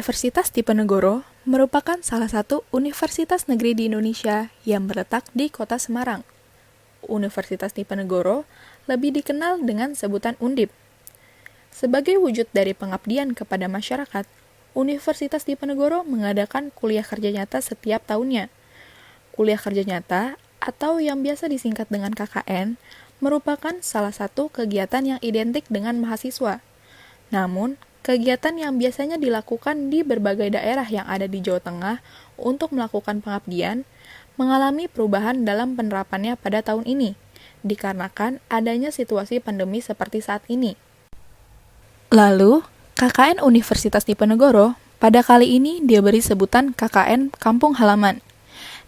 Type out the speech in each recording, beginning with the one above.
Universitas Diponegoro merupakan salah satu universitas negeri di Indonesia yang terletak di Kota Semarang. Universitas Diponegoro lebih dikenal dengan sebutan Undip. Sebagai wujud dari pengabdian kepada masyarakat, Universitas Diponegoro mengadakan kuliah kerja nyata setiap tahunnya. Kuliah kerja nyata, atau yang biasa disingkat dengan KKN, merupakan salah satu kegiatan yang identik dengan mahasiswa. Namun, kegiatan yang biasanya dilakukan di berbagai daerah yang ada di Jawa Tengah untuk melakukan pengabdian mengalami perubahan dalam penerapannya pada tahun ini, dikarenakan adanya situasi pandemi seperti saat ini. Lalu, KKN Universitas Diponegoro pada kali ini diberi sebutan KKN Kampung Halaman,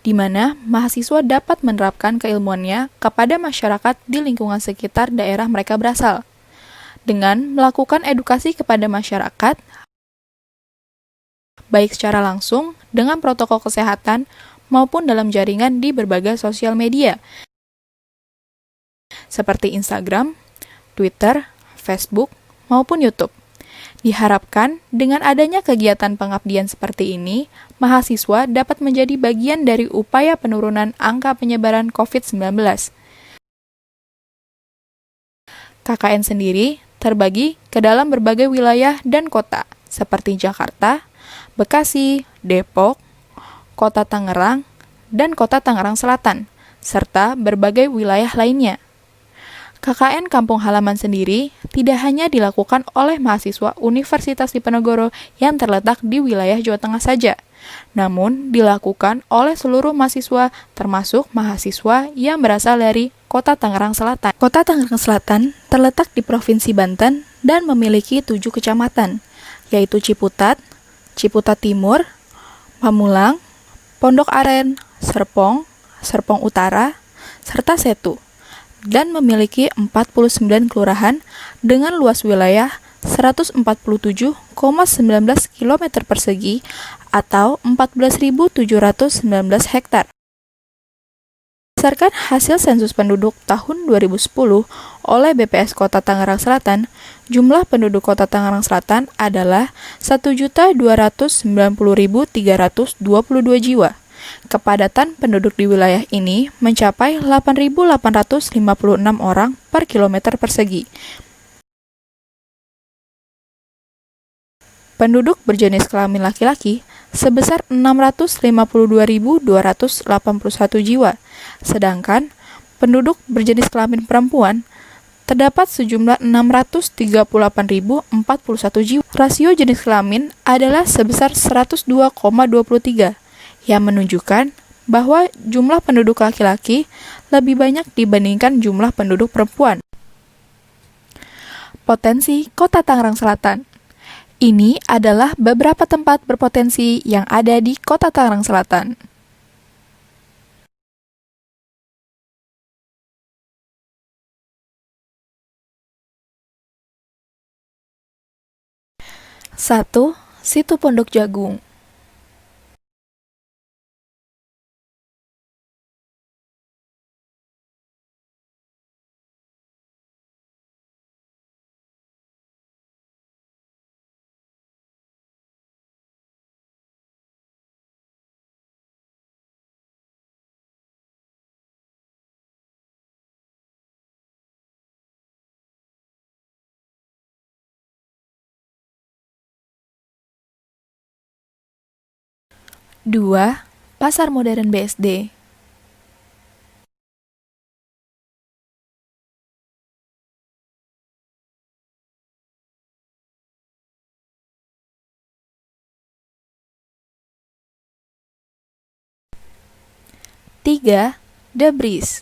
di mana mahasiswa dapat menerapkan keilmuannya kepada masyarakat di lingkungan sekitar daerah mereka berasal, dengan melakukan edukasi kepada masyarakat, baik secara langsung dengan protokol kesehatan maupun dalam jaringan di berbagai sosial media, seperti Instagram, Twitter, Facebook, maupun YouTube. Diharapkan dengan adanya kegiatan pengabdian seperti ini, mahasiswa dapat menjadi bagian dari upaya penurunan angka penyebaran COVID-19. KKN sendiri terbagi ke dalam berbagai wilayah dan kota, seperti Jakarta, Bekasi, Depok, Kota Tangerang, dan Kota Tangerang Selatan, serta berbagai wilayah lainnya. KKN Kampung Halaman sendiri tidak hanya dilakukan oleh mahasiswa Universitas Diponegoro yang terletak di wilayah Jawa Tengah saja, namun dilakukan oleh seluruh mahasiswa termasuk mahasiswa yang berasal dari Kota Tangerang Selatan. Kota Tangerang Selatan terletak di Provinsi Banten dan memiliki 7 kecamatan, yaitu Ciputat, Ciputat Timur, Pamulang, Pondok Aren, Serpong, Serpong Utara, serta Setu, dan memiliki 49 kelurahan dengan luas wilayah 147,19 km persegi atau 14.719 hektar. Berdasarkan hasil sensus penduduk tahun 2010 oleh BPS Kota Tangerang Selatan, jumlah penduduk Kota Tangerang Selatan adalah 1.290.322 jiwa. Kepadatan penduduk di wilayah ini mencapai 8.856 orang per kilometer persegi. Penduduk berjenis kelamin laki-laki sebesar 652.281 jiwa, sedangkan penduduk berjenis kelamin perempuan terdapat sejumlah 638.041 jiwa. Rasio jenis kelamin adalah sebesar 102,23, yang menunjukkan bahwa jumlah penduduk laki-laki lebih banyak dibandingkan jumlah penduduk perempuan. Potensi Kota Tangerang Selatan. Ini adalah beberapa tempat berpotensi yang ada di Kota Tangerang Selatan. Satu, Situ Pondok Jagung. Dua, Pasar Modern BSD. Tiga, The Breeze.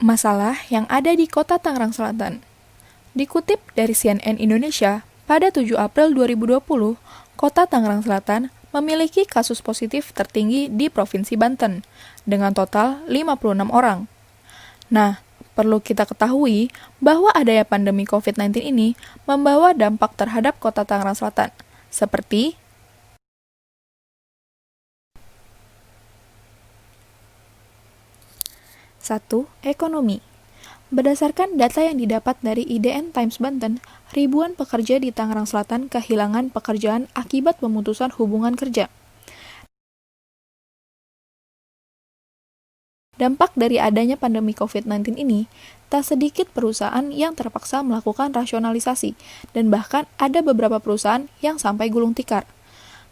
Masalah yang ada di Kota Tangerang Selatan. Dikutip dari CNN Indonesia, pada 7 April 2020, Kota Tangerang Selatan memiliki kasus positif tertinggi di Provinsi Banten, dengan total 56 orang. Nah, Perlu kita ketahui bahwa adanya pandemi COVID-19 ini membawa dampak terhadap kota Tangerang Selatan, seperti 1. Ekonomi. Berdasarkan data yang didapat dari IDN Times Banten, ribuan pekerja di Tangerang Selatan kehilangan pekerjaan akibat pemutusan hubungan kerja. Dampak dari adanya pandemi COVID-19 ini, tak sedikit perusahaan yang terpaksa melakukan rasionalisasi, dan bahkan ada beberapa perusahaan yang sampai gulung tikar.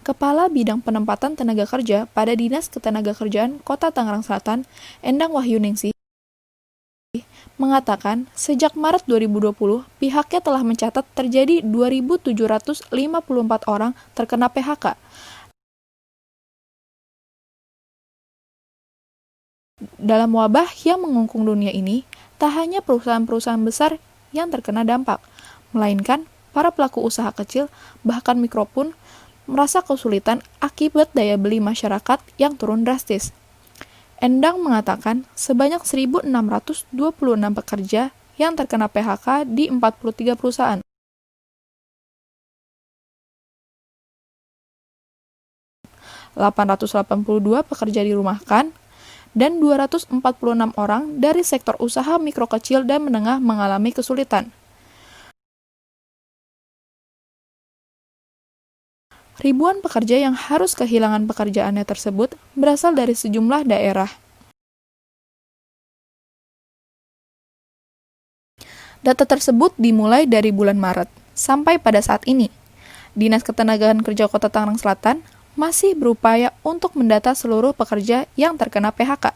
Kepala Bidang Penempatan Tenaga Kerja pada Dinas Ketenagakerjaan Kota Tangerang Selatan, Endang Wahyuningsih, mengatakan sejak Maret 2020, pihaknya telah mencatat terjadi 2.754 orang terkena PHK. Dalam wabah yang mengungkung dunia ini, tak hanya perusahaan-perusahaan besar yang terkena dampak, melainkan para pelaku usaha kecil, bahkan mikro pun, merasa kesulitan akibat daya beli masyarakat yang turun drastis. Endang mengatakan sebanyak 1.626 pekerja yang terkena PHK di 43 perusahaan. ...882 pekerja dirumahkan, dan 246 orang dari sektor usaha mikro kecil dan menengah mengalami kesulitan. Ribuan pekerja yang harus kehilangan pekerjaannya tersebut berasal dari sejumlah daerah. Data tersebut dimulai dari bulan Maret sampai pada saat ini. Dinas Ketenagakerjaan Kota Tangerang Selatan masih berupaya untuk mendata seluruh pekerja yang terkena PHK,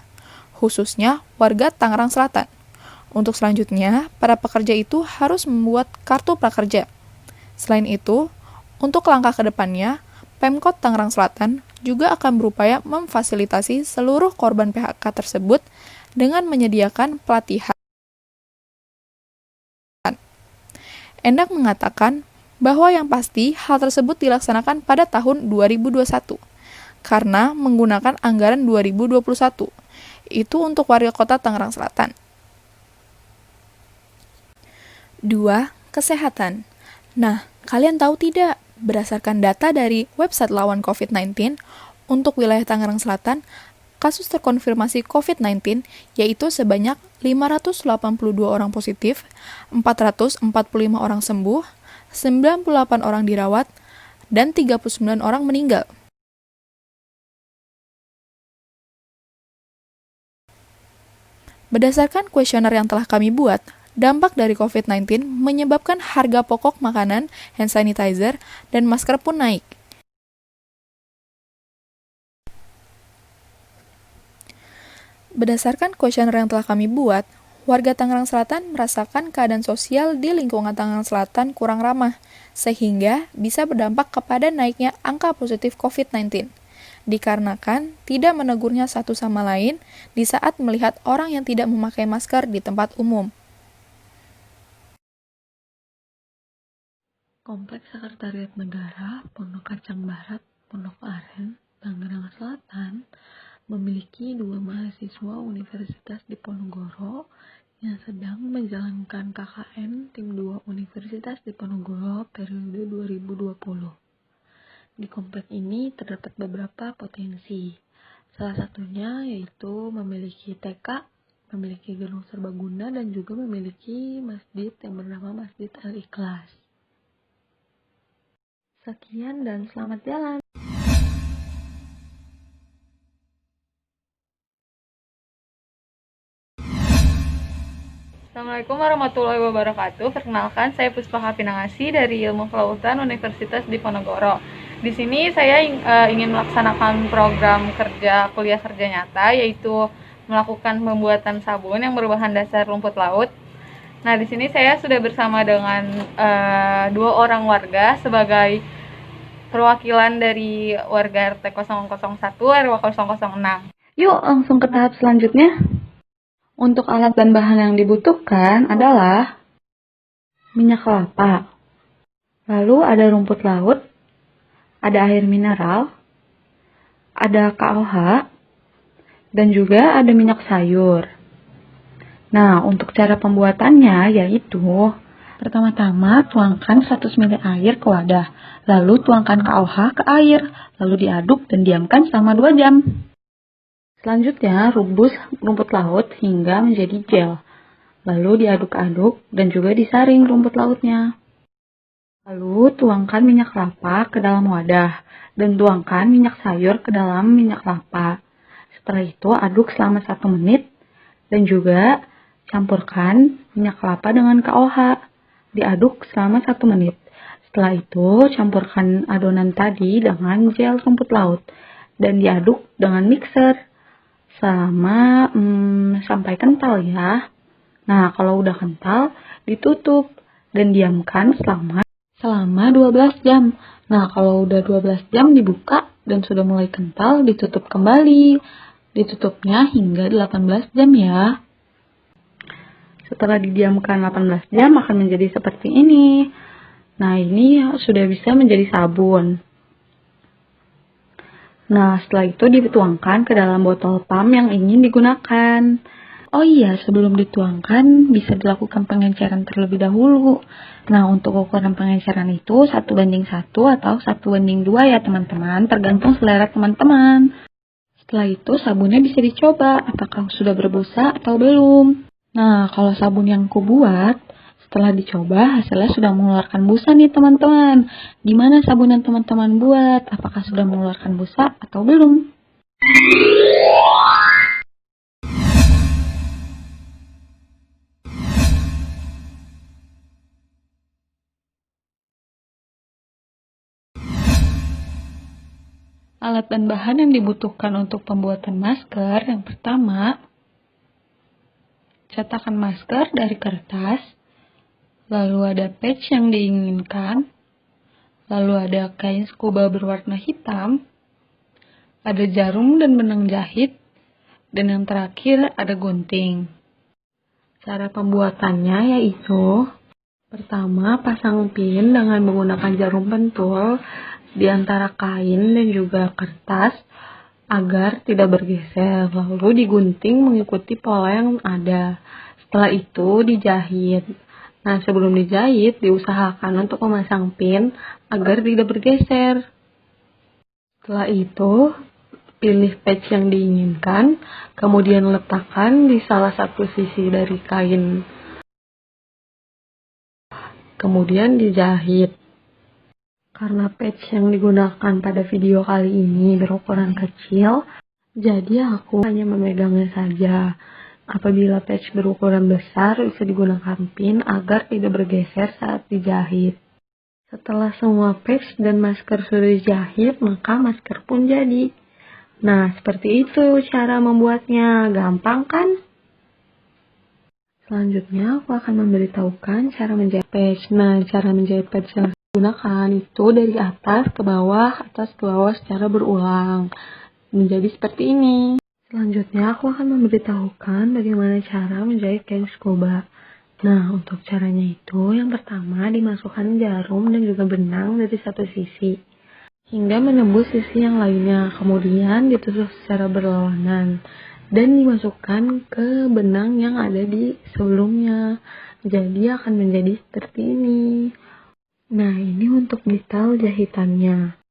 khususnya warga Tangerang Selatan. Untuk selanjutnya, para pekerja itu harus membuat kartu prakerja. Selain itu, untuk langkah ke depannya, Pemkot Tangerang Selatan juga akan berupaya memfasilitasi seluruh korban PHK tersebut dengan menyediakan pelatihan. Endang mengatakan bahwa yang pasti hal tersebut dilaksanakan pada tahun 2021 karena menggunakan anggaran 2021. Itu untuk warga kota Tangerang Selatan. 2. Kesehatan. Nah, kalian tahu tidak, berdasarkan data dari website lawan COVID-19, untuk wilayah Tangerang Selatan, kasus terkonfirmasi COVID-19 yaitu sebanyak 582 orang positif, 445 orang sembuh, 98 orang dirawat, dan 39 orang meninggal. Berdasarkan kuesioner yang telah kami buat, dampak dari COVID-19 menyebabkan harga pokok makanan, hand sanitizer, dan masker pun naik. Berdasarkan kuesioner yang telah kami buat, warga Tangerang Selatan merasakan keadaan sosial di lingkungan Tangerang Selatan kurang ramah, sehingga bisa berdampak kepada naiknya angka positif COVID-19, dikarenakan tidak menegurnya satu sama lain di saat melihat orang yang tidak memakai masker di tempat umum. Kompleks Sekretariat Negara, Pondok Kacang Barat, Pondok Aren, Tangerang Selatan, memiliki 2 mahasiswa Universitas Diponegoro yang sedang menjalankan KKN Tim 2 Universitas Diponegoro periode 2020. Di komplek ini terdapat beberapa potensi. Salah satunya yaitu memiliki TK, memiliki gedung serbaguna, dan juga memiliki masjid yang bernama Masjid Al-Ikhlas. Sekian dan selamat jalan. Assalamualaikum warahmatullahi wabarakatuh. Perkenalkan, saya Puspa Kapinangasi dari Ilmu Kelautan Universitas Diponegoro. Di sini saya ingin melaksanakan program kuliah kerja nyata, yaitu melakukan pembuatan sabun yang berbahan dasar rumput laut. Nah, di sini saya sudah bersama dengan 2 orang warga sebagai perwakilan dari warga RT 001 RW 006. Yuk langsung ke tahap selanjutnya. Untuk alat dan bahan yang dibutuhkan adalah minyak kelapa, lalu ada rumput laut, ada air mineral, ada KOH, dan juga ada minyak sayur. Nah, untuk cara pembuatannya yaitu pertama-tama tuangkan 100 ml air ke wadah, lalu tuangkan KOH ke air, lalu diaduk dan diamkan selama 2 jam. Selanjutnya, rebus rumput laut hingga menjadi gel, lalu diaduk-aduk dan juga disaring rumput lautnya. Lalu tuangkan minyak kelapa ke dalam wadah dan tuangkan minyak sayur ke dalam minyak kelapa. Setelah itu aduk selama 1 menit dan juga campurkan minyak kelapa dengan KOH. Diaduk selama 1 menit. Setelah itu campurkan adonan tadi dengan gel rumput laut dan diaduk dengan mixer selama sampai kental ya. Nah, kalau udah kental ditutup dan diamkan selama 12 jam. Nah, kalau udah 12 jam dibuka dan sudah mulai kental, ditutup kembali. Ditutupnya hingga 18 jam ya. Setelah didiamkan 18 jam akan menjadi seperti ini. Nah, ini sudah bisa menjadi sabun. Nah, setelah itu dituangkan ke dalam botol PAM yang ingin digunakan. Oh iya, sebelum dituangkan bisa dilakukan pengenceran terlebih dahulu. Nah, untuk ukuran pengenceran itu 1:1 atau 1:2 ya teman-teman, tergantung selera teman-teman. Setelah itu sabunnya bisa dicoba apakah sudah berbusa atau belum. Nah, kalau sabun yang kubuat, setelah dicoba hasilnya sudah mengeluarkan busa nih teman-teman. Gimana sabun yang teman-teman buat? Apakah sudah mengeluarkan busa atau belum? Alat dan bahan yang dibutuhkan untuk pembuatan masker, yang pertama, cetakan masker dari kertas, lalu ada patch yang diinginkan, lalu ada kain scuba berwarna hitam, ada jarum dan benang jahit, dan yang terakhir ada gunting. Cara pembuatannya yaitu, pertama pasang pin dengan menggunakan jarum pentul di antara kain dan juga kertas agar tidak bergeser, lalu digunting mengikuti pola yang ada. Setelah itu dijahit. Nah, sebelum dijahit diusahakan untuk memasang pin agar tidak bergeser. Setelah itu pilih patch yang diinginkan, kemudian letakkan di salah satu sisi dari kain, kemudian dijahit. Karena patch yang digunakan pada video kali ini berukuran kecil, jadi aku hanya memegangnya saja. Apabila patch berukuran besar, bisa digunakan pin agar tidak bergeser saat dijahit. Setelah semua patch dan masker sudah dijahit, maka masker pun jadi. Nah, seperti itu cara membuatnya. Gampang kan? Selanjutnya, aku akan memberitahukan cara menjahit patch. Nah, cara menjahit patch yang gunakan itu dari atas ke bawah secara berulang menjadi seperti ini. Selanjutnya aku akan memberitahukan bagaimana cara menjahit kain scuba. Nah, untuk caranya itu yang pertama dimasukkan jarum dan juga benang dari satu sisi hingga menembus sisi yang lainnya, kemudian ditusuk secara berlawanan dan dimasukkan ke benang yang ada di sebelumnya, jadi akan menjadi seperti ini. Nah, ini untuk detail jahitannya.